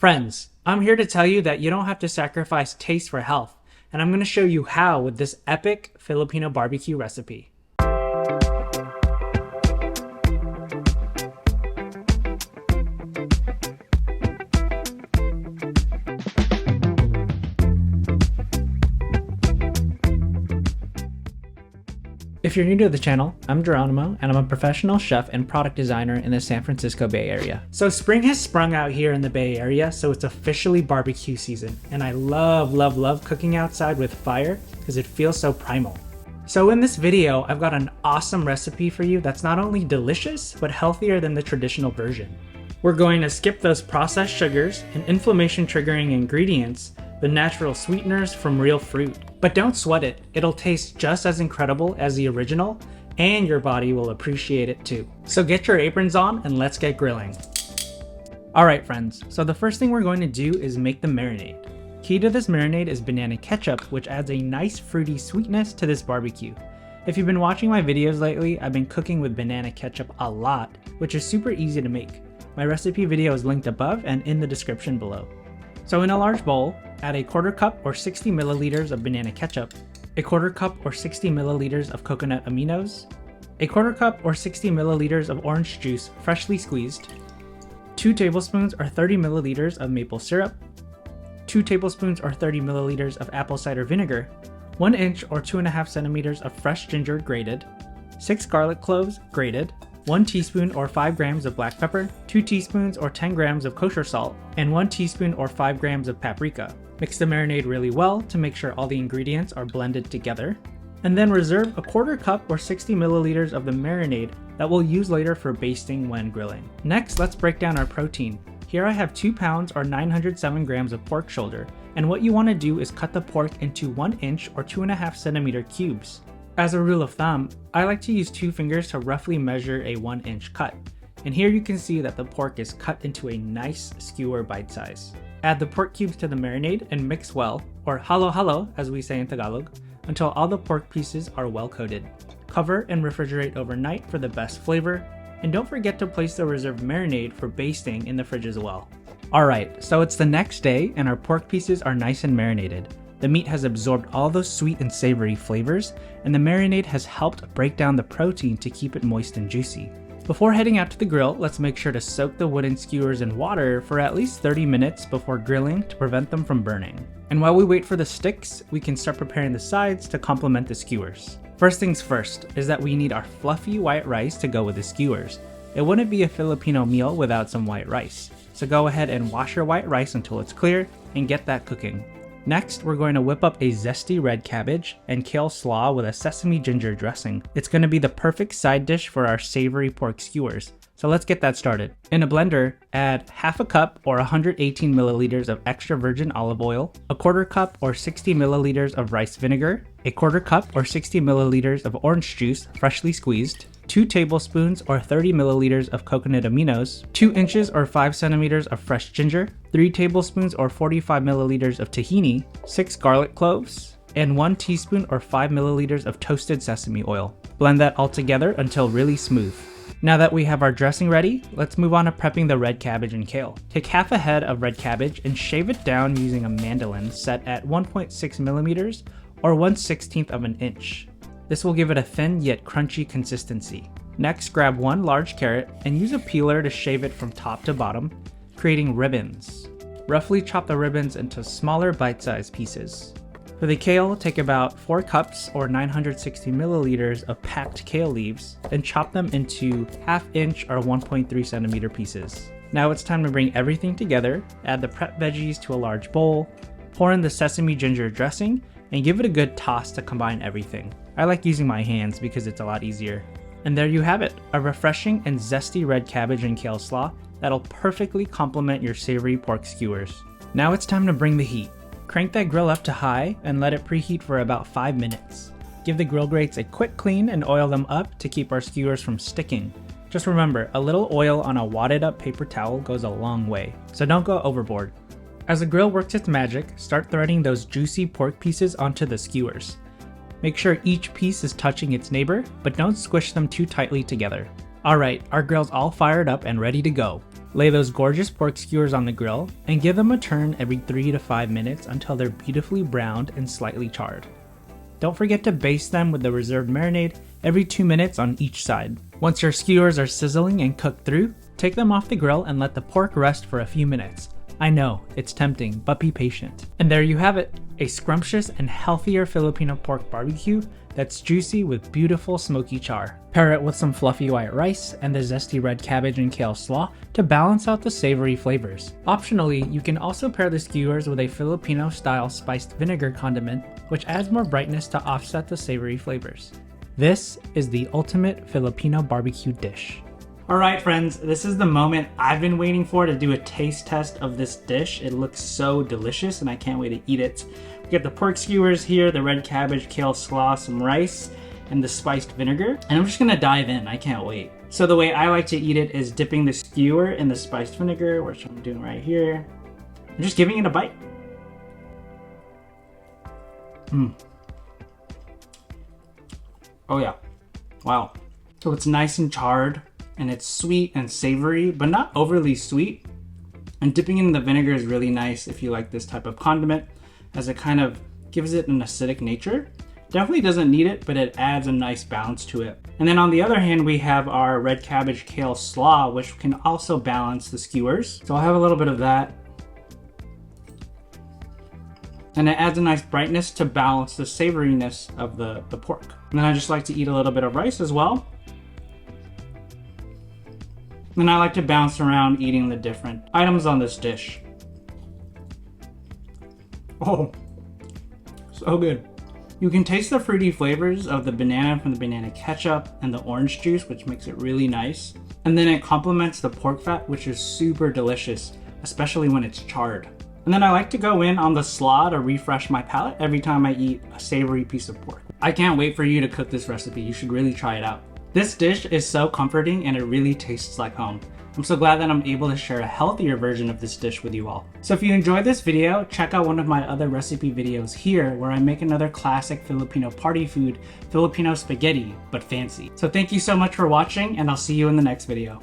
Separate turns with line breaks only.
Friends, I'm here to tell you that you don't have to sacrifice taste for health, and I'm going to show you how with this epic Filipino barbecue recipe. If you're new to the channel, I'm Geronimo, and I'm a professional chef and product designer in the San Francisco Bay Area. So spring has sprung out here in the Bay Area, so it's officially barbecue season, and I love cooking outside with fire because it feels so primal. So in this video, I've got an awesome recipe for you that's not only delicious, but healthier than the traditional version. We're going to skip those processed sugars and inflammation-triggering ingredients, the natural sweeteners from real fruit. But don't sweat it, it'll taste just as incredible as the original, and your body will appreciate it too. So get your aprons on and let's get grilling. Alright friends, so the first thing we're going to do is make the marinade. Key to this marinade is banana ketchup, which adds a nice fruity sweetness to this barbecue. If you've been watching my videos lately, I've been cooking with banana ketchup a lot, which is super easy to make. My recipe video is linked above and in the description below. So in a large bowl, add a quarter cup or 60 milliliters of banana ketchup, a quarter cup or 60 milliliters of coconut aminos, a quarter cup or 60 milliliters of orange juice freshly squeezed, 2 tablespoons or 30 milliliters of maple syrup, 2 tablespoons or 30 milliliters of apple cider vinegar, 1 inch or 2.5 centimeters of fresh ginger grated, 6 garlic cloves grated, 1 teaspoon or 5 grams of black pepper, 2 teaspoons or 10 grams of kosher salt, and 1 teaspoon or 5 grams of paprika. Mix the marinade really well to make sure all the ingredients are blended together. And then reserve a quarter cup or 60 milliliters of the marinade that we'll use later for basting when grilling. Next, let's break down our protein. Here I have 2 pounds or 907 grams of pork shoulder, and what you want to do is cut the pork into 1 inch or 2.5 centimeter cubes. As a rule of thumb, I like to use 2 fingers to roughly measure a 1 inch cut. And here you can see that the pork is cut into a nice skewer bite size. Add the pork cubes to the marinade and mix well, or halo-halo as we say in Tagalog, until all the pork pieces are well coated. Cover and refrigerate overnight for the best flavor, and don't forget to place the reserved marinade for basting in the fridge as well. Alright, so it's the next day and our pork pieces are nice and marinated. The meat has absorbed all those sweet and savory flavors, and the marinade has helped break down the protein to keep it moist and juicy. Before heading out to the grill, let's make sure to soak the wooden skewers in water for at least 30 minutes before grilling to prevent them from burning. And while we wait for the sticks, we can start preparing the sides to complement the skewers. First things first is that we need our fluffy white rice to go with the skewers. It wouldn't be a Filipino meal without some white rice. So go ahead and wash your white rice until it's clear and get that cooking. Next, we're going to whip up a zesty red cabbage and kale slaw with a sesame ginger dressing. It's going to be the perfect side dish for our savory pork skewers. So let's get that started. In a blender, add half a cup or 118 milliliters of extra virgin olive oil, a quarter cup or 60 milliliters of rice vinegar, a quarter cup or 60 milliliters of orange juice freshly squeezed, 2 tablespoons or 30 milliliters of coconut aminos, 2 inches or 5 centimeters of fresh ginger, 3 tablespoons or 45 milliliters of tahini, 6 garlic cloves, and 1 teaspoon or 5 milliliters of toasted sesame oil. Blend that all together until really smooth. Now that we have our dressing ready, let's move on to prepping the red cabbage and kale. Take half a head of red cabbage and shave it down using a mandolin set at 1.6 millimeters or 1/16 of an inch. This will give it a thin yet crunchy consistency. Next, grab 1 large carrot and use a peeler to shave it from top to bottom, creating ribbons. Roughly chop the ribbons into smaller bite-sized pieces. For the kale, take about 4 cups or 960 milliliters of packed kale leaves and chop them into 1/2 inch or 1.3 centimeter pieces. Now it's time to bring everything together, add the prep veggies to a large bowl, pour in the sesame ginger dressing, and give it a good toss to combine everything. I like using my hands because it's a lot easier. And there you have it, a refreshing and zesty red cabbage and kale slaw that'll perfectly complement your savory pork skewers. Now it's time to bring the heat. Crank that grill up to high and let it preheat for about 5 minutes. Give the grill grates a quick clean and oil them up to keep our skewers from sticking. Just remember, a little oil on a wadded up paper towel goes a long way, so don't go overboard. As the grill works its magic, start threading those juicy pork pieces onto the skewers. Make sure each piece is touching its neighbor, but don't squish them too tightly together. Alright, our grill's all fired up and ready to go. Lay those gorgeous pork skewers on the grill and give them a turn every 3 to 5 minutes until they're beautifully browned and slightly charred. Don't forget to baste them with the reserved marinade every 2 minutes on each side. Once your skewers are sizzling and cooked through, take them off the grill and let the pork rest for a few minutes. I know, it's tempting, but be patient. And there you have it, a scrumptious and healthier Filipino pork barbecue that's juicy with beautiful smoky char. Pair it with some fluffy white rice and the zesty red cabbage and kale slaw to balance out the savory flavors. Optionally, you can also pair the skewers with a Filipino-style spiced vinegar condiment, which adds more brightness to offset the savory flavors. This is the ultimate Filipino barbecue dish. Alright friends, this is the moment I've been waiting for to do a taste test of this dish. It looks so delicious and I can't wait to eat it. We got the pork skewers here, the red cabbage, kale slaw, some rice, and the spiced vinegar. And I'm just gonna dive in, I can't wait. So the way I like to eat it is dipping the skewer in the spiced vinegar, which I'm doing right here. I'm just giving it a bite. Oh yeah, wow. So it's nice and charred, and it's sweet and savory, but not overly sweet. And dipping in the vinegar is really nice if you like this type of condiment, as it kind of gives it an acidic nature. Definitely doesn't need it, but it adds a nice balance to it. And then on the other hand, we have our red cabbage kale slaw, which can also balance the skewers. So I'll have a little bit of that. And it adds a nice brightness to balance the savoriness of the pork. And then I just like to eat a little bit of rice as well. And I like to bounce around eating the different items on this dish. Oh, so good. You can taste the fruity flavors of the banana from the banana ketchup and the orange juice, which makes it really nice. And then it complements the pork fat, which is super delicious, especially when it's charred. And then I like to go in on the slaw to refresh my palate every time I eat a savory piece of pork. I can't wait for you to cook this recipe. You should really try it out. This dish is so comforting and it really tastes like home. I'm so glad that I'm able to share a healthier version of this dish with you all. So if you enjoyed this video, check out one of my other recipe videos here where I make another classic Filipino party food, Filipino spaghetti, but fancy. So thank you so much for watching and I'll see you in the next video.